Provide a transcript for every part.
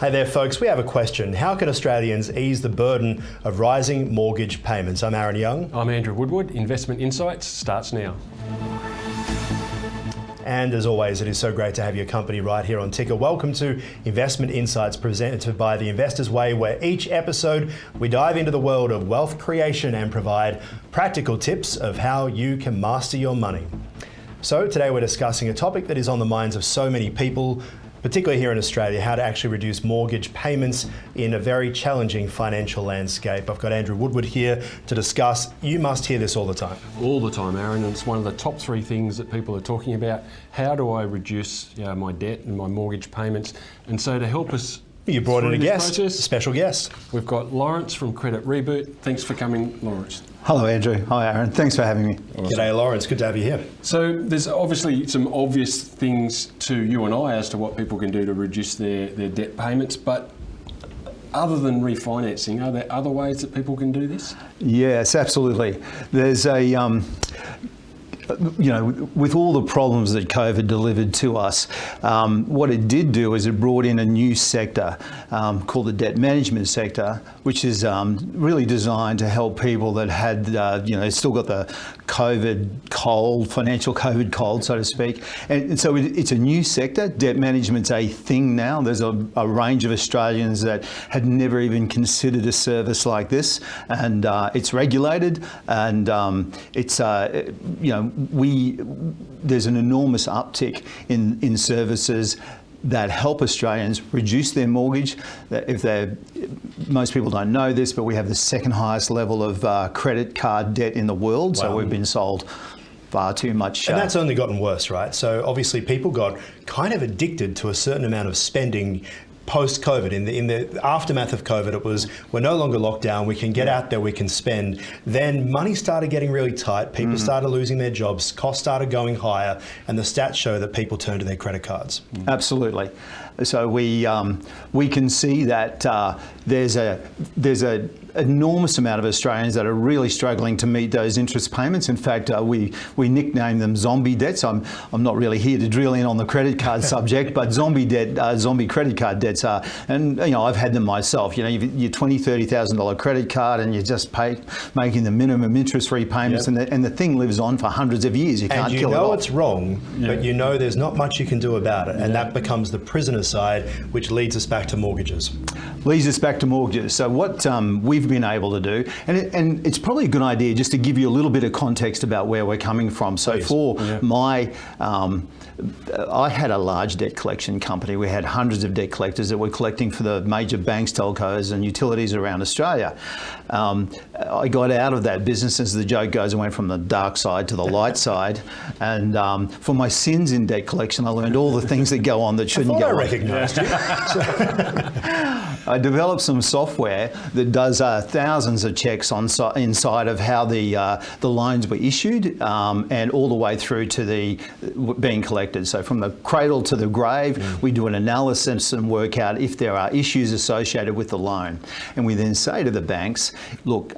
Hey there folks, we have a question. How can Australians ease the burden of rising mortgage payments? I'm Aaron Young. I'm Andrew Woodward. Investment Insights starts now. And as always, it is so great to have your company right here on Ticker. Welcome to Investment Insights presented by The Investor's Way, where each episode we dive into the world of wealth creation and provide practical tips of how you can master your money. So today we're discussing a topic that is on the minds of so many people, particularly here in Australia, how to actually reduce mortgage payments in a very challenging financial landscape. I've got Andrew Woodward here to discuss. You must hear this all the time. All the time, Aaron, and it's one of the top three things that people are talking about. How do I reduce my debt and my mortgage payments? And so to help us You brought in a guest, process, a special guest. We've got Laurence from Credit Reboot. Thanks for coming, Laurence. Hello Andrew, hi Aaron, thanks for having me. Awesome. G'day Laurence, good to have you here. So there's obviously some obvious things to you and I as to what people can do to reduce their debt payments, but other than refinancing, are there other ways that people can do this? Yes, absolutely. There's a, with all the problems that COVID delivered to us, what it did do is it brought in a new sector called the debt management sector, which is really designed to help people that had, still got the COVID cold, financial COVID cold, so to speak. And so it's a new sector. Debt management's a thing now. There's a range of Australians that had never even considered a service like this, and it's regulated, and it's, there's an enormous uptick in services that help Australians reduce their mortgage. Most people don't know this, but we have the second highest level of credit card debt in the world. Wow. So we've been sold far too much. And that's only gotten worse, right? So obviously people got kind of addicted to a certain amount of spending post-COVID. In the aftermath of COVID, it was, we're no longer locked down, we can get out there, we can spend. Then money started getting really tight, people started losing their jobs, costs started going higher, and the stats show that people turn to their credit cards. Absolutely. So we can see that there's a enormous amount of Australians that are really struggling to meet those interest payments. In fact, we nickname them zombie debts. I'm not really here to drill in on the credit card subject, but zombie credit card debts are, and I've had them myself. Your $20,000, $30,000 credit card, and you're just making the minimum interest-free payments, yep. and the thing lives on for hundreds of years. You can't kill it off. And you know it's wrong, but you know there's not much you can do about it, and that becomes the prisoner side, which leads us back to mortgages. So what we've been able to do, and it's probably a good idea just to give you a little bit of context about where we're coming from. So I had a large debt collection company. We had hundreds of debt collectors that were collecting for the major banks, telcos and utilities around Australia. I got out of that business, as the joke goes, and went from the dark side to the light side. And for my sins in debt collection, I learned all the things that go on that shouldn't go on. I recognised you. I developed some software that does thousands of checks inside of how the loans were issued and all the way through to the being collected. So from the cradle to the grave, we do an analysis and work out if there are issues associated with the loan. And we then say to the banks, look,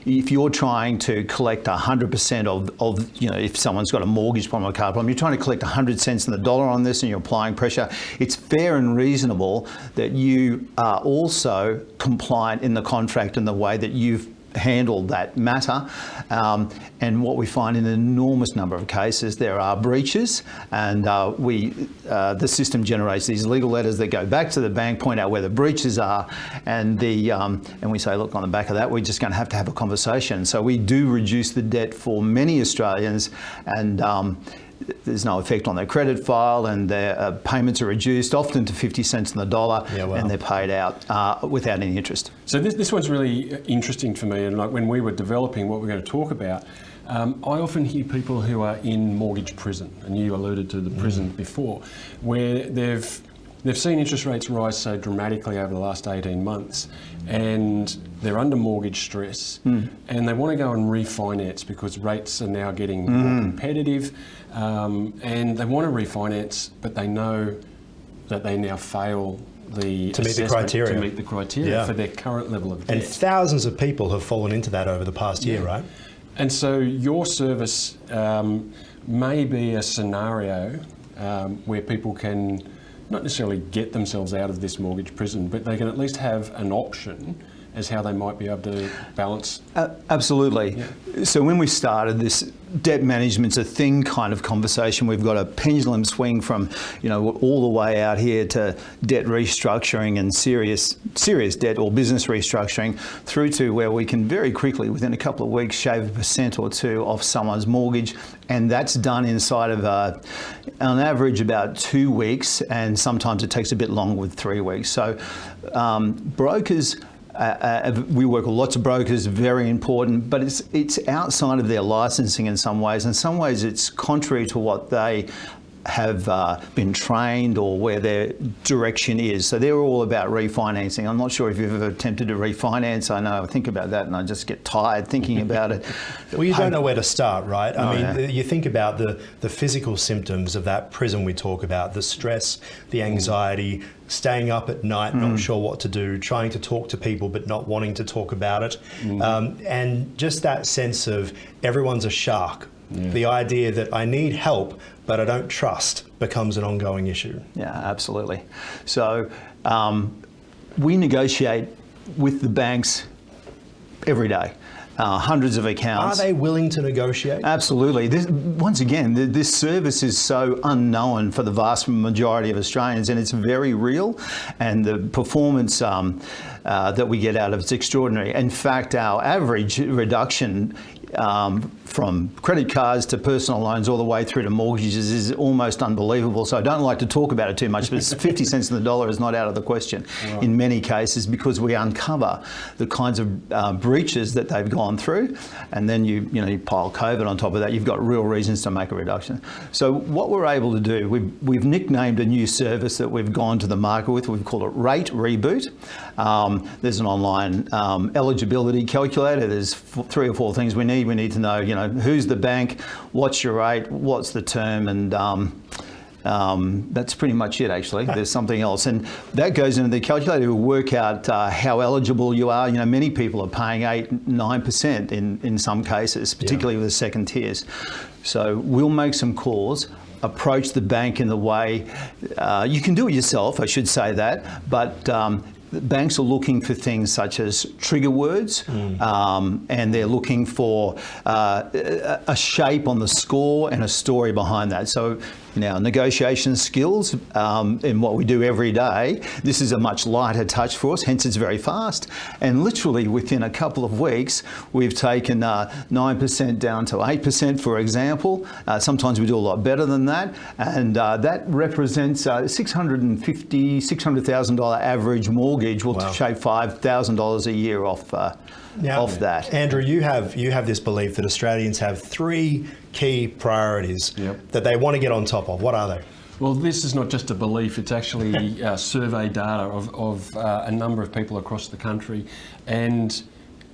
if you're trying to collect 100% of if someone's got a mortgage problem or a car problem, you're trying to collect 100 cents on the dollar on this and you're applying pressure, it's fair and reasonable that you are also compliant in the contract in the way that you've handled that matter. And what we find in an enormous number of cases, there are breaches, and the system generates these legal letters that go back to the bank, point out where the breaches are, and we say, look, on the back of that, we're just going to have a conversation. So we do reduce the debt for many Australians, and there's no effect on their credit file, and their payments are reduced often to 50 cents on the dollar, and they're paid out without any interest. So this one's really interesting for me, and like when we were developing what we're going to talk about, I often hear people who are in mortgage prison, and you alluded to the prison before, where they've seen interest rates rise so dramatically over the last 18 months, and they're under mortgage stress, and they want to go and refinance because rates are now getting more competitive, and they want to refinance, but they know that they now fail to meet the criteria for their current level of debt. And thousands of people have fallen into that over the past year, right? And so your service may be a scenario where people can not necessarily get themselves out of this mortgage prison, but they can at least have an option as how they might be able to balance. Absolutely. Yeah. So when we started, this debt management's a thing kind of conversation. We've got a pendulum swing from, all the way out here to debt restructuring and serious debt or business restructuring, through to where we can very quickly, within a couple of weeks, shave 1% or 2% off someone's mortgage, and that's done inside of, on average, about 2 weeks, and sometimes it takes a bit longer with 3 weeks. So brokers. We work with lots of brokers, very important, but it's outside of their licensing in some ways. In some ways, it's contrary to what they have been trained or where their direction is. So they're all about refinancing. I'm not sure if you've ever attempted to refinance. I know I think about that and I just get tired thinking about it. Well, you don't know where to start, right? I mean, you think about the physical symptoms of that prison we talk about, the stress, the anxiety, staying up at night, not sure what to do, trying to talk to people but not wanting to talk about it. And just that sense of everyone's a shark. Yeah. The idea that I need help, but I don't trust, becomes an ongoing issue. Yeah, absolutely. So we negotiate with the banks every day. Hundreds of accounts. Are they willing to negotiate? Absolutely. Once again, this service is so unknown for the vast majority of Australians, and it's very real, and the performance that we get out of it's extraordinary. In fact, our average reduction from credit cards to personal loans all the way through to mortgages is almost unbelievable. So I don't like to talk about it too much, but 50 cents on the dollar is not out of the question in many cases, because we uncover the kinds of breaches that they've gone through, and then you pile COVID on top of that. You've got real reasons to make a reduction. So what we're able to do, we've nicknamed a new service that we've gone to the market with. We've called it Rate Reboot. There's an online eligibility calculator. There's 3 or 4 things we need. We need to know, who's the bank, what's your rate, what's the term, and that's pretty much it, actually. There's something else. And that goes into the calculator to work out how eligible you are. Many people are paying 8-9% in some cases, particularly with the second tiers. So we'll make some calls, approach the bank in the way, you can do it yourself, I should say that, but banks are looking for things such as trigger words, and they're looking for a shape on the score and a story behind that. So now, negotiation skills in what we do every day, this is a much lighter touch for us, hence it's very fast. And literally within a couple of weeks, we've taken 9% down to 8%, for example. Sometimes we do a lot better than that. And that represents $600,000 average mortgage. We'll shave $5,000 a year off that. Andrew, you have this belief that Australians have 3 key priorities that they want to get on top of. What are they? Well, this is not just a belief, it's actually survey data of a number of people across the country, and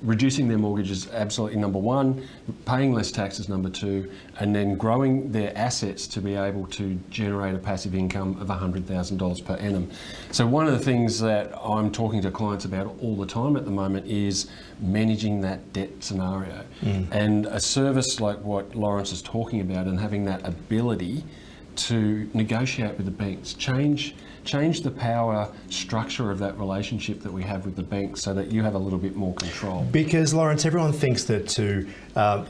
reducing their mortgage is absolutely number 1, paying less tax is number 2, and then growing their assets to be able to generate a passive income of $100,000 per annum. So one of the things that I'm talking to clients about all the time at the moment is managing that debt scenario. And a service like what Laurence is talking about, and having that ability to negotiate with the banks, change the power structure of that relationship that we have with the bank, so that you have a little bit more control. Because, Laurence, everyone thinks that to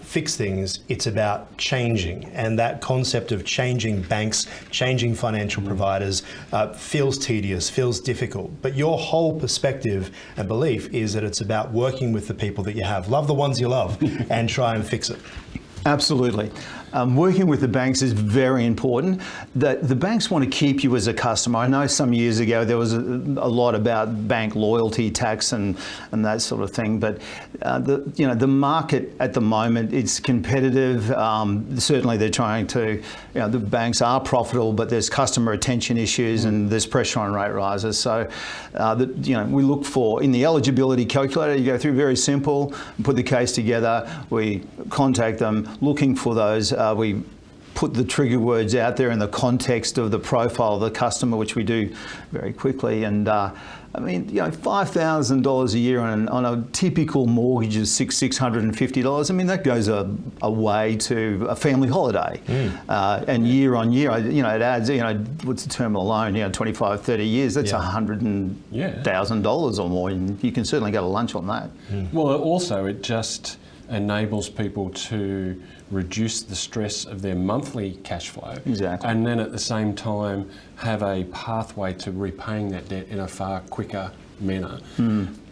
fix things, it's about changing, and that concept of changing banks, changing financial providers feels tedious, feels difficult. But your whole perspective and belief is that it's about working with the people that you have. Love the ones you love and try and fix it. Absolutely. Working with the banks is very important. The banks want to keep you as a customer. I know some years ago there was a lot about bank loyalty tax and that sort of thing, but the market at the moment, it's competitive. Certainly they're trying to, the banks are profitable, but there's customer retention issues and there's pressure on rate rises. So we look for, in the eligibility calculator, you go through very simple, put the case together, we contact them looking for those. We put the trigger words out there in the context of the profile of the customer, which we do very quickly. And I mean, you know, $5,000 a year on a typical mortgage is $650. I mean, that goes a way to a family holiday. And year on year, you know, it adds, you know, what's the terminal loan, you know, 25, 30 years, that's $100,000 or more. And you can certainly go to lunch on that. Well, also it just enables people to reduce the stress of their monthly cash flow. Exactly. And then at the same time have a pathway to repaying that debt in a far quicker manner.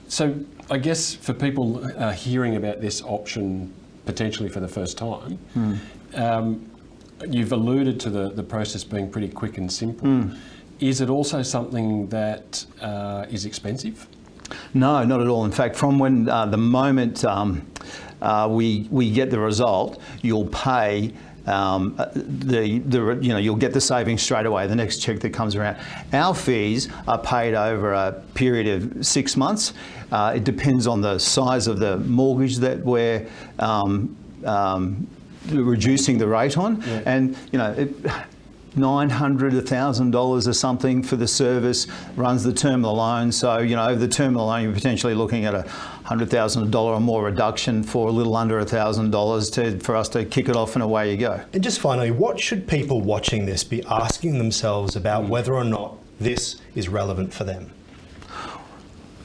So I guess for people hearing about this option potentially for the first time, you've alluded to the process being pretty quick and simple. Is it also something that is expensive? No, not at all. In fact, from when the moment we get the result, you'll pay you'll get the savings straight away, the next check that comes around. Our fees are paid over a period of 6 months. It depends on the size of the mortgage that we're reducing the rate on. And, you know, $900, $1,000 or something for the service runs the term of the loan. So, you know, over the term of the loan, you're potentially looking at $100,000 or more reduction for a little under $1,000 for us to kick it off and away you go. And just finally, what should people watching this be asking themselves about whether or not this is relevant for them?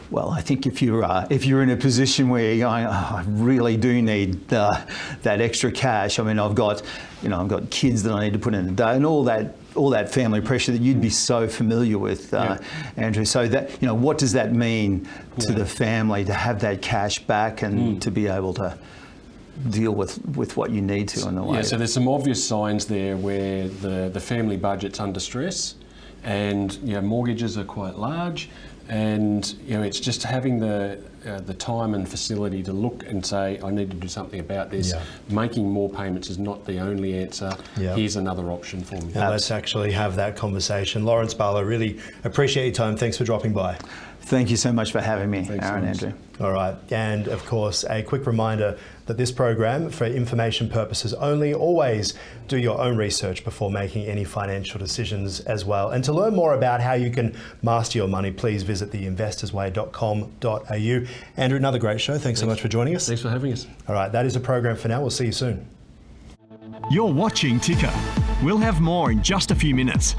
Well, I think if you're in a position where you're going, I really do need that extra cash. I mean, I've got kids that I need to put in a day, and all that family pressure that you'd be so familiar with, Andrew. So that, you know, what does that mean to the family to have that cash back and to be able to deal with what you need to in the way? Yeah. So there's some obvious signs there where the family budget's under stress, and you know, mortgages are quite large. And you know, it's just having the time and facility to look and say, I need to do something about this. Making more payments is not the only answer. Here's another option for me. Now let's actually have that conversation. Laurence Barlow, really appreciate your time. Thanks for dropping by. Thank you so much for having me, Aaron, Andrew. All right, and of course, a quick reminder that this program, for information purposes only, always do your own research before making any financial decisions as well. And to learn more about how you can master your money, please visit theinvestorsway.com.au. Andrew, another great show. Thanks so much for joining us. Thanks for having us. All right, that is a program for now. We'll see you soon. You're watching Ticker. We'll have more in just a few minutes.